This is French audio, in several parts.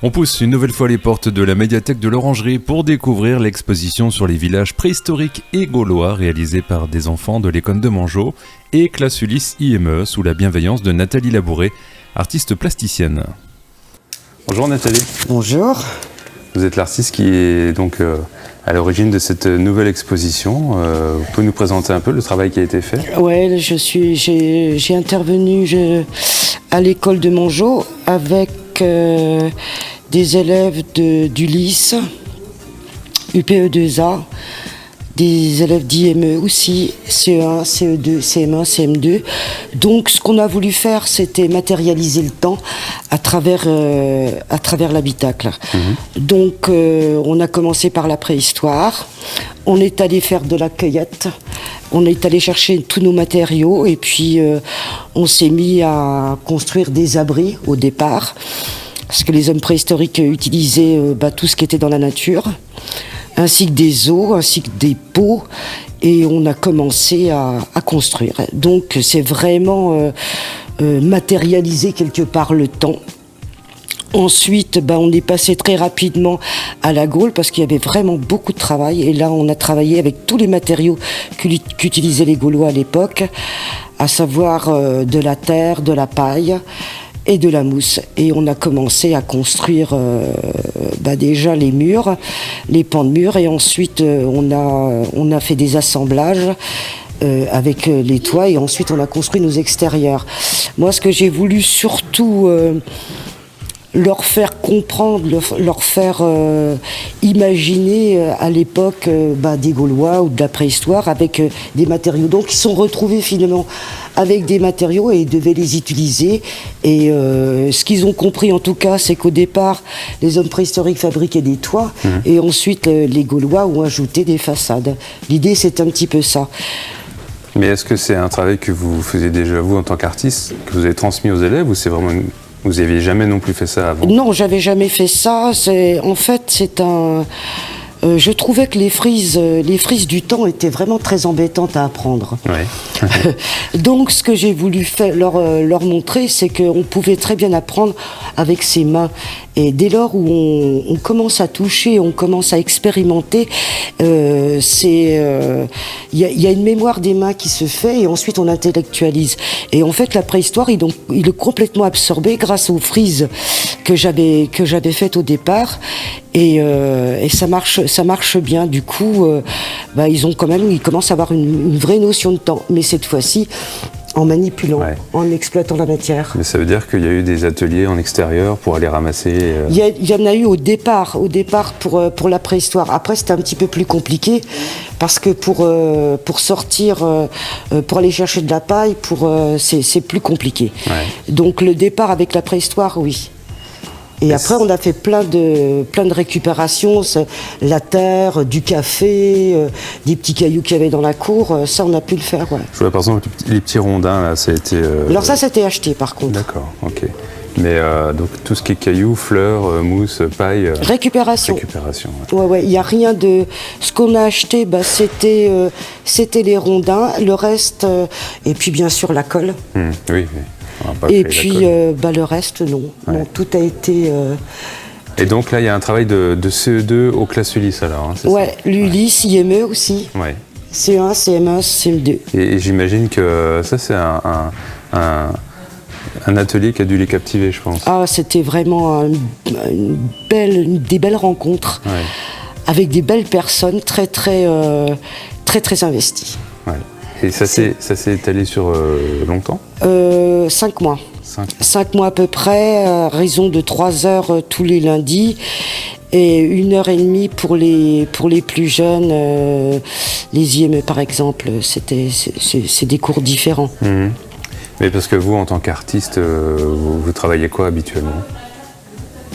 On pousse une nouvelle fois les portes de la médiathèque de l'Orangerie pour découvrir l'exposition sur les villages préhistoriques et gaulois réalisée par des enfants de l'école de Mangeot et classe Ulysse IME sous la bienveillance de Nathalie Labouré, artiste plasticienne. Bonjour Nathalie. Bonjour. Vous êtes l'artiste qui est donc à l'origine de cette nouvelle exposition. Vous pouvez nous présenter un peu le travail qui a été fait ? Ouais, j'ai intervenu à l'école de Mangeot avec des élèves d'Ulysse, UPE2A, des élèves d'IME aussi, CE1, CE2, CM1, CM2. Donc ce qu'on a voulu faire, c'était matérialiser le temps à travers l'habitacle. Donc on a commencé par la préhistoire, on est allé faire de la cueillette, on est allé chercher tous nos matériaux et puis on s'est mis à construire des abris au départ, parce que les hommes préhistoriques utilisaient tout ce qui était dans la nature, ainsi que des os, ainsi que des pots, et on a commencé à construire. Donc c'est vraiment matérialiser quelque part le temps. Ensuite, on est passé très rapidement à la gaule parce qu'il y avait vraiment beaucoup de travail. Et là, on a travaillé avec tous les matériaux qu'utilisaient les Gaulois à l'époque, à savoir de la terre, de la paille et de la mousse. Et on a commencé à construire déjà les murs, les pans de murs. Et ensuite, on a fait des assemblages avec les toits. Et ensuite, on a construit nos extérieurs. Moi, ce que j'ai voulu surtout leur faire comprendre, leur faire imaginer à l'époque des Gaulois ou de la préhistoire avec des matériaux. Donc ils sont retrouvés finalement avec des matériaux et ils devaient les utiliser. Et ce qu'ils ont compris en tout cas, c'est qu'au départ, les hommes préhistoriques fabriquaient des toits et ensuite les Gaulois ont ajouté des façades. L'idée c'est un petit peu ça. Mais est-ce que c'est un travail que vous faisiez déjà vous en tant qu'artiste, que vous avez transmis aux élèves, ou c'est vraiment vous n'aviez jamais non plus fait ça avant ? Non, j'avais jamais fait ça. Je trouvais que les frises du temps étaient vraiment très embêtantes à apprendre. Ouais. Donc, ce que j'ai voulu leur montrer, c'est qu'on pouvait très bien apprendre avec ses mains. Et dès lors où on commence à toucher, on commence à expérimenter, il y a une mémoire des mains qui se fait et ensuite on intellectualise. Et en fait, la préhistoire, il est complètement absorbé grâce aux frises que j'avais faites au départ. Et ça marche bien. Du coup, ils commencent à avoir une vraie notion de temps. Mais cette fois-ci, en manipulant, en exploitant la matière. Mais ça veut dire qu'il y a eu des ateliers en extérieur pour aller ramasser Il y en a eu au départ pour la préhistoire. Après, c'était un petit peu plus compliqué parce que pour sortir, pour aller chercher de la paille, c'est plus compliqué. Ouais. Donc le départ avec la préhistoire, oui. Et après, on a fait plein de récupérations, la terre, du café, des petits cailloux qu'il y avait dans la cour, ça on a pu le faire. Ouais. Je vois par exemple les petits rondins, là, ça a été... Alors ça, c'était acheté par contre. D'accord, ok. Mais donc tout ce qui est cailloux, fleurs, mousse, paille... Récupération. Ouais, il n'y a rien de... Ce qu'on a acheté, c'était les rondins, le reste, et puis bien sûr la colle. Oui. Et puis le reste, non. Ouais. Non, tout a été... Et donc là, il y a un travail de CE2 aux classes Ulysse alors, c'est ça ? L'Ulysse, IME aussi. Ouais. CE1, CM1, CM2. Et j'imagine que ça, c'est un atelier qui a dû les captiver, je pense. Ah, c'était vraiment des belles rencontres, avec des belles personnes très, très, très, très investies. Ouais. Et ça s'est étalé sur longtemps ? 5 mois. 5 mois à peu près, à raison de 3 heures tous les lundis et 1h30 pour les plus jeunes, les IME par exemple. C'est des cours différents. Mais parce que vous, en tant qu'artiste, vous travaillez quoi habituellement ?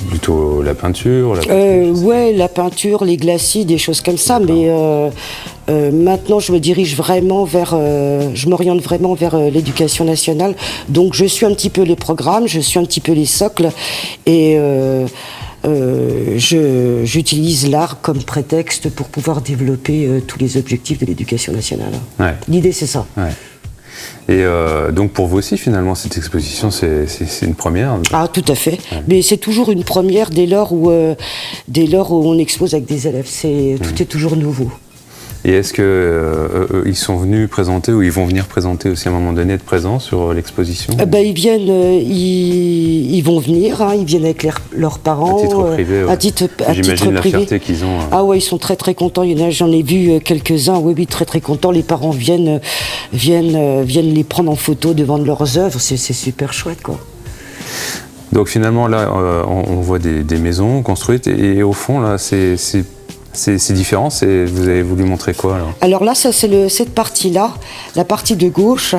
Plutôt la peinture, la peinture, les glacis, des choses comme ça. Mais maintenant, je m'oriente vraiment vers l'éducation nationale. Donc, je suis un petit peu les programmes, je suis un petit peu les socles, et j'utilise l'art comme prétexte pour pouvoir développer tous les objectifs de l'éducation nationale. Ouais. L'idée, c'est ça. Ouais. Et donc pour vous aussi, finalement, cette exposition, c'est une première. Ah, tout à fait. Ouais. Mais c'est toujours une première dès lors où on expose avec des élèves. Tout est toujours nouveau. Et est-ce qu'ils sont venus présenter ou ils vont venir présenter aussi à un moment donné, être présents sur l'exposition? Ils viennent, ils vont venir, hein, ils viennent avec leurs parents. À titre privé, ouais. À titre J'imagine la privé. fierté qu'ils ont. Ah ouais, ils sont très très contents. J'en ai vu quelques-uns, oui, très très contents. Les parents viennent les prendre en photo devant leurs œuvres. C'est super chouette, quoi. Donc finalement, là, on voit des maisons construites et au fond, là, c'est différent, vous avez voulu montrer quoi alors là, ça c'est cette partie-là, la partie de gauche,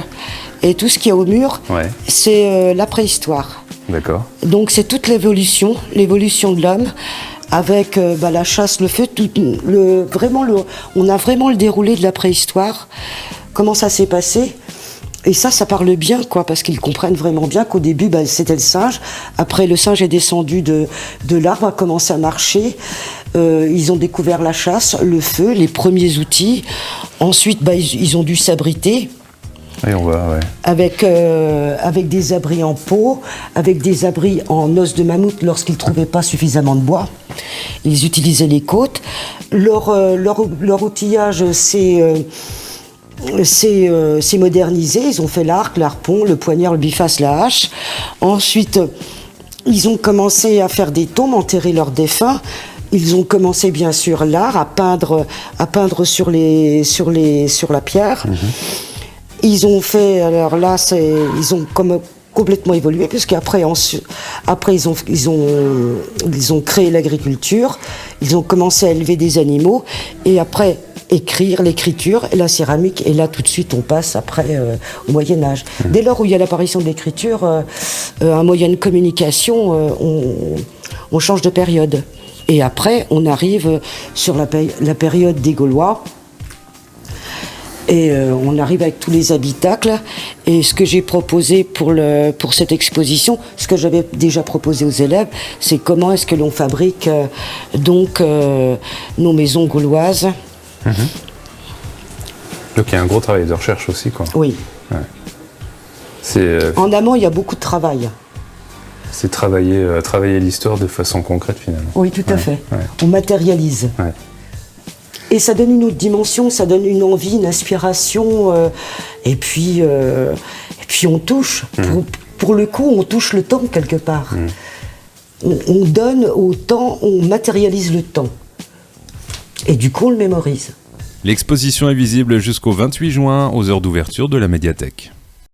et tout ce qu'il y a au mur, ouais. C'est la préhistoire. D'accord. Donc c'est toute l'évolution de l'homme, avec la chasse, le feu, on a vraiment le déroulé de la préhistoire, comment ça s'est passé. Et ça parle bien, quoi, parce qu'ils comprennent vraiment bien qu'au début, c'était le singe. Après, le singe est descendu de l'arbre, a commencé à marcher. Ils ont découvert la chasse, le feu, les premiers outils. Ensuite, ils ont dû s'abriter. Et on voit, ouais. Avec des abris en peau, avec des abris en os de mammouth lorsqu'ils ne trouvaient pas suffisamment de bois. Ils utilisaient les côtes. Leur outillage, c'est modernisé, ils ont fait l'arc, l'harpon, le poignard, le biface, la hache. Ensuite, ils ont commencé à faire des tombes, enterrer leurs défunts. Ils ont commencé bien sûr l'art, à peindre sur la pierre. Mm-hmm. Ils ont fait, alors là, ils ont complètement évolué, puisqu'après ils ont créé l'agriculture, ils ont commencé à élever des animaux, et après écrire, l'écriture et la céramique, et là tout de suite on passe après au Moyen-Âge. Dès lors où il y a l'apparition de l'écriture, un moyen de communication, on change de période. Et après on arrive sur la période des Gaulois, et on arrive avec tous les habitacles. Et ce que j'ai proposé pour cette exposition, ce que j'avais déjà proposé aux élèves, c'est comment est-ce que l'on fabrique nos maisons gauloises. Mmh. Donc il y a un gros travail de recherche aussi, quoi. Oui. Ouais. En amont, il y a beaucoup de travail. C'est travailler l'histoire de façon concrète, finalement. Oui, tout à fait. Ouais. On matérialise. Ouais. Et ça donne une autre dimension, ça donne une envie, une inspiration, et puis on touche. Pour le coup, on touche le temps quelque part. On donne au temps, on matérialise le temps. Et du coup, on le mémorise. L'exposition est visible jusqu'au 28 juin aux heures d'ouverture de la médiathèque.